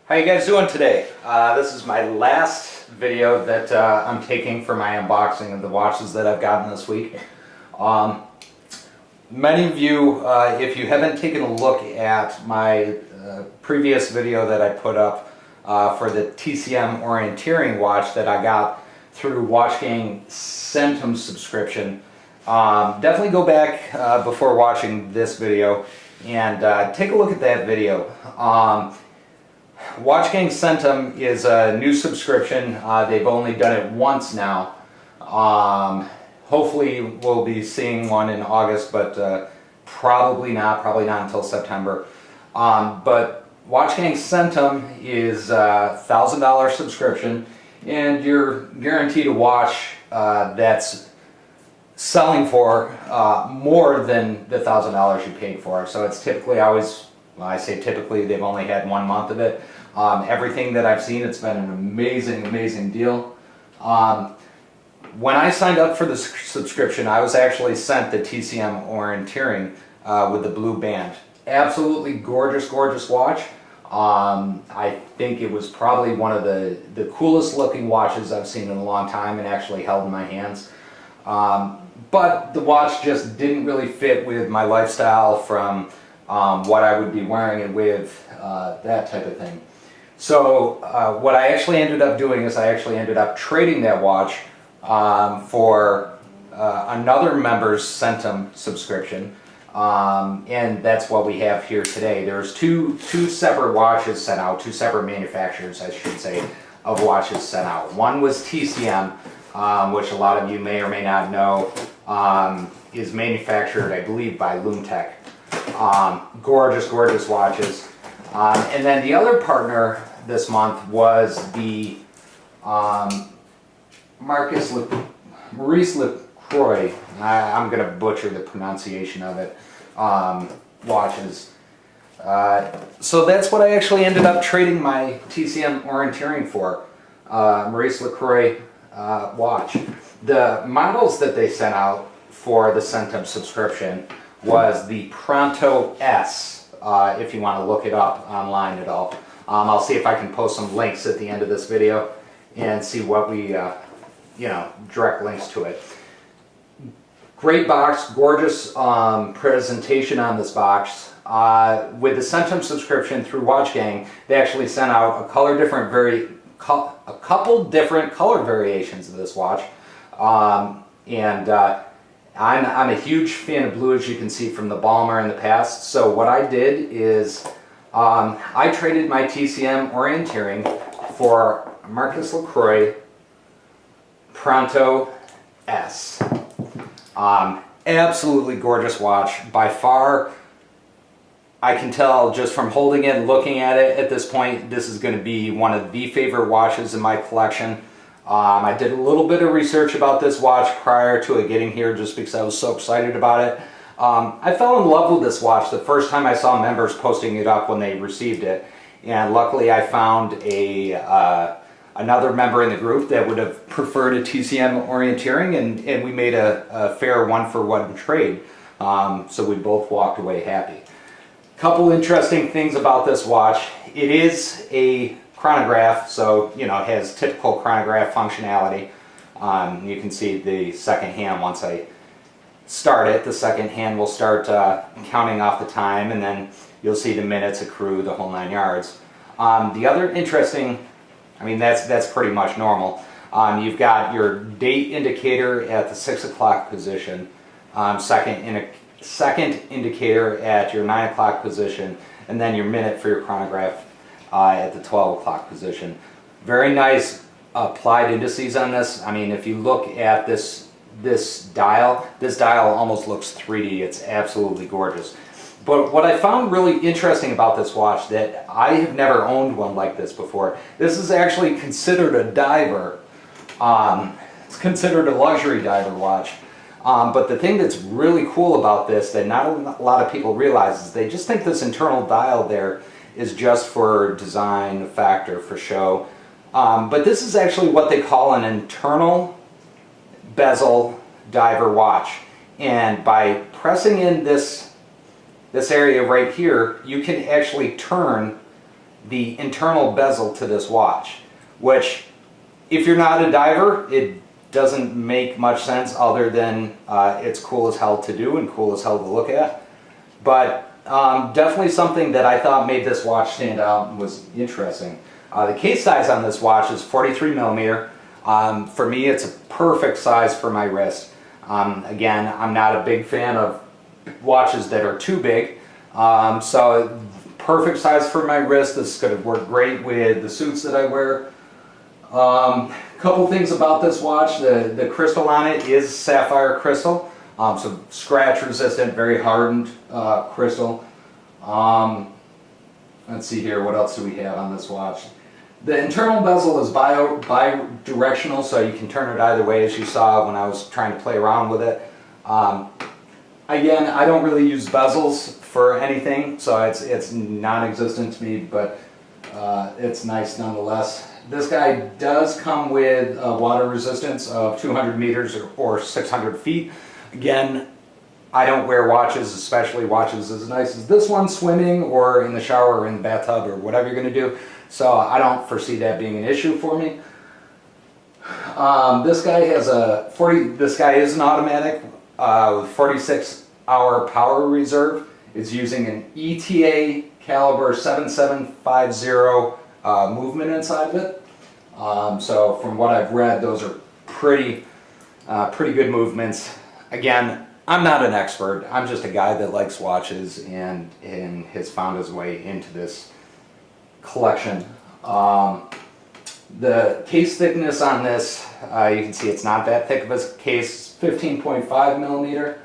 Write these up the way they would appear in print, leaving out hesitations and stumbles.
How you guys doing today? This is my last video that I'm taking for my unboxing of the watches that I've gotten this week. Many of you, if you haven't taken a look at my previous video that I put up for the TCM orienteering watch that I got through watchgang Centum subscription, definitely go back before watching this video and take a look at that video. Watchgang Centum is a new subscription. They've only done it once now. Hopefully we'll be seeing one in August, but probably not until September. But Watchgang Centum is a $1,000 subscription, and you're guaranteed a watch that's selling for more than the $1,000 you paid for. So it's typically always, well, I say typically, they've only had 1 month of it. Everything that I've seen, it's been an amazing deal. When I signed up for the subscription, I was actually sent the TCM orienteering with the blue band. Absolutely gorgeous watch. I think it was probably one of the coolest looking watches I've seen in a long time and actually held in my hands. But the watch just didn't really fit with my lifestyle from what I would be wearing it with, that type of thing. So what I actually ended up doing is I actually ended up trading that watch for another member's Centum subscription, and that's what we have here today. There's two separate watches sent out, two separate manufacturers, I should say, of watches sent out. One was TCM, which a lot of you may or may not know, is manufactured, I believe, by Lumtech. Gorgeous watches. And then the other partner this month was the Maurice Lacroix, I'm going to butcher the pronunciation of it, watches. So that's what I actually ended up trading my TCM orienteering for, Maurice Lacroix watch. The models that they sent out for the Centum subscription was the Pronto S, if you want to look it up online at all. I'll see if I can post some links at the end of this video and see what we, direct links to it. Great box, gorgeous presentation on this box. With the Centum subscription through watchgang, they actually sent out a couple different color variations of this watch. I'm a huge fan of blue, as you can see from the Balmer in the past. So what I did is I traded my TCM orienteering for Maurice Lacroix Pontos S. Absolutely gorgeous watch. By far, I can tell just from holding it and looking at it at this point, this is going to be one of the favorite watches in my collection. I did a little bit of research about this watch prior to it getting here just because I was so excited about it. I fell in love with this watch the first time I saw members posting it up when they received it, and luckily I found another member in the group that would have preferred a TCM orienteering, and we made a fair one-for-one trade, so we both walked away happy. Couple interesting things about this watch. It is a chronograph, so it has typical chronograph functionality. You can see the second hand. Once I start it, the second hand will start counting off the time, and then you'll see the minutes accrue, the whole 9 yards. The other interesting, that's pretty much normal. You've got your date indicator at the 6 o'clock position, second indicator at your 9 o'clock position, and then your minute for your chronograph at the 12 o'clock position. Very nice applied indices on this. If you look at this dial almost looks 3D. It's absolutely gorgeous. But what I found really interesting about this watch, that I have never owned one like this before, this is actually considered a diver. It's considered a luxury diver watch. But the thing that's really cool about this that not a lot of people realize is they just think this internal dial there is just for design effect or for show. But this is actually what they call an internal bezel diver watch. And by pressing in this area right here, you can actually turn the internal bezel to this watch, which if you're not a diver, it doesn't make much sense other than it's cool as hell to do and cool as hell to look at. But definitely something that I thought made this watch stand out and was interesting. The case size on this watch is 43 millimeter. For me, it's a perfect size for my wrist. Again, I'm not a big fan of watches that are too big, so perfect size for my wrist. This is going to work great with the suits that I wear. Couple things about this watch. The crystal on it is sapphire crystal, so scratch resistant, very hardened crystal. Let's see here, what else do we have on this watch? The internal bezel is bi-directional, so you can turn it either way, as you saw when I was trying to play around with it. Again, I don't really use bezels for anything, so it's non-existent to me, but it's nice nonetheless. This guy does come with water resistance of 200 meters or 600 feet. Again, I don't wear watches, especially watches as nice as this one, swimming or in the shower or in the bathtub or whatever you're going to do. So I don't foresee that being an issue for me. This guy has a this guy is an automatic with 46-hour power reserve. It's using an ETA caliber 7750 movement inside of it. So from what I've read, those are pretty good movements. Again, I'm not an expert. I'm just a guy that likes watches and has found his way into this collection. The case thickness on this, you can see it's not that thick of a case, 15.5 millimeter.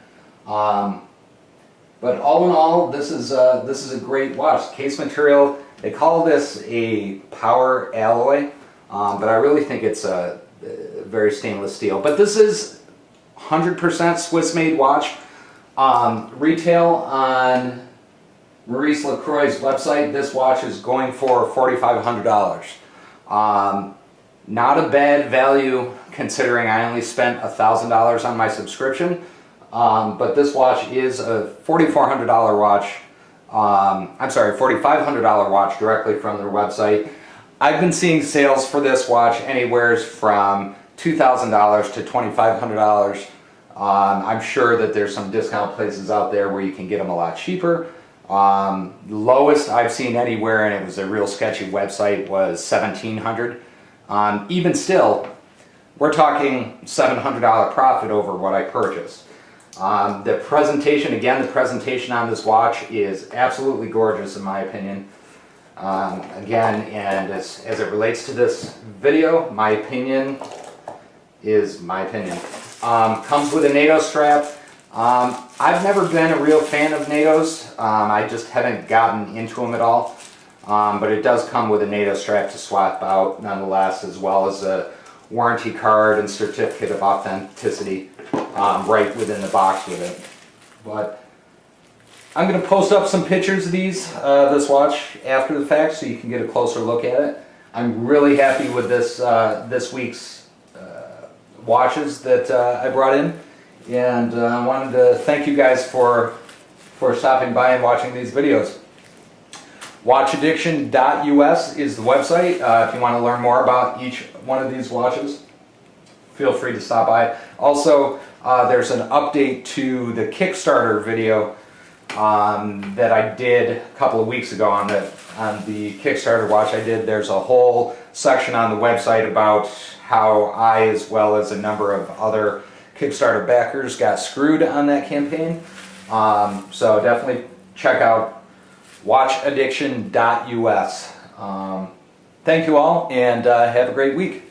But all in all, this is a great watch. Case material, they call this a power alloy, but I really think it's a very stainless steel. But this is 100% Swiss-made watch. Retail on Maurice Lacroix's website, this watch is going for $4,500. Not a bad value considering I only spent $1,000 on my subscription. But this watch is a $4,400 watch. I'm sorry, $4,500 watch directly from their website. I've been seeing sales for this watch anywhere from $2,000 to $2,500. I'm sure that there's some discount places out there where you can get them a lot cheaper. Lowest I've seen anywhere, and it was a real sketchy website, was $1,700. Even still, we're talking $700 profit over what I purchased. The presentation, again, the presentation on this watch is absolutely gorgeous in my opinion. Again, and as it relates to this video, my opinion is my opinion. Comes with a NATO strap. I've never been a real fan of NATOs. I just haven't gotten into them at all. But it does come with a NATO strap to swap out nonetheless, as well as a warranty card and certificate of authenticity right within the box with it. But I'm going to post up some pictures of this watch after the fact so you can get a closer look at it. I'm really happy with this week's watches that I brought in, and I wanted to thank you guys for stopping by and watching these videos. Watchaddiction.us is the website. If you want to learn more about each one of these watches, feel free to stop by. Also, there's an update to the Kickstarter video that I did a couple of weeks ago on the Kickstarter watch I did. There's a whole section on the website about how I, as well as a number of other Kickstarter backers, got screwed on that campaign. So definitely check out watchaddiction.us. Thank you all, and have a great week.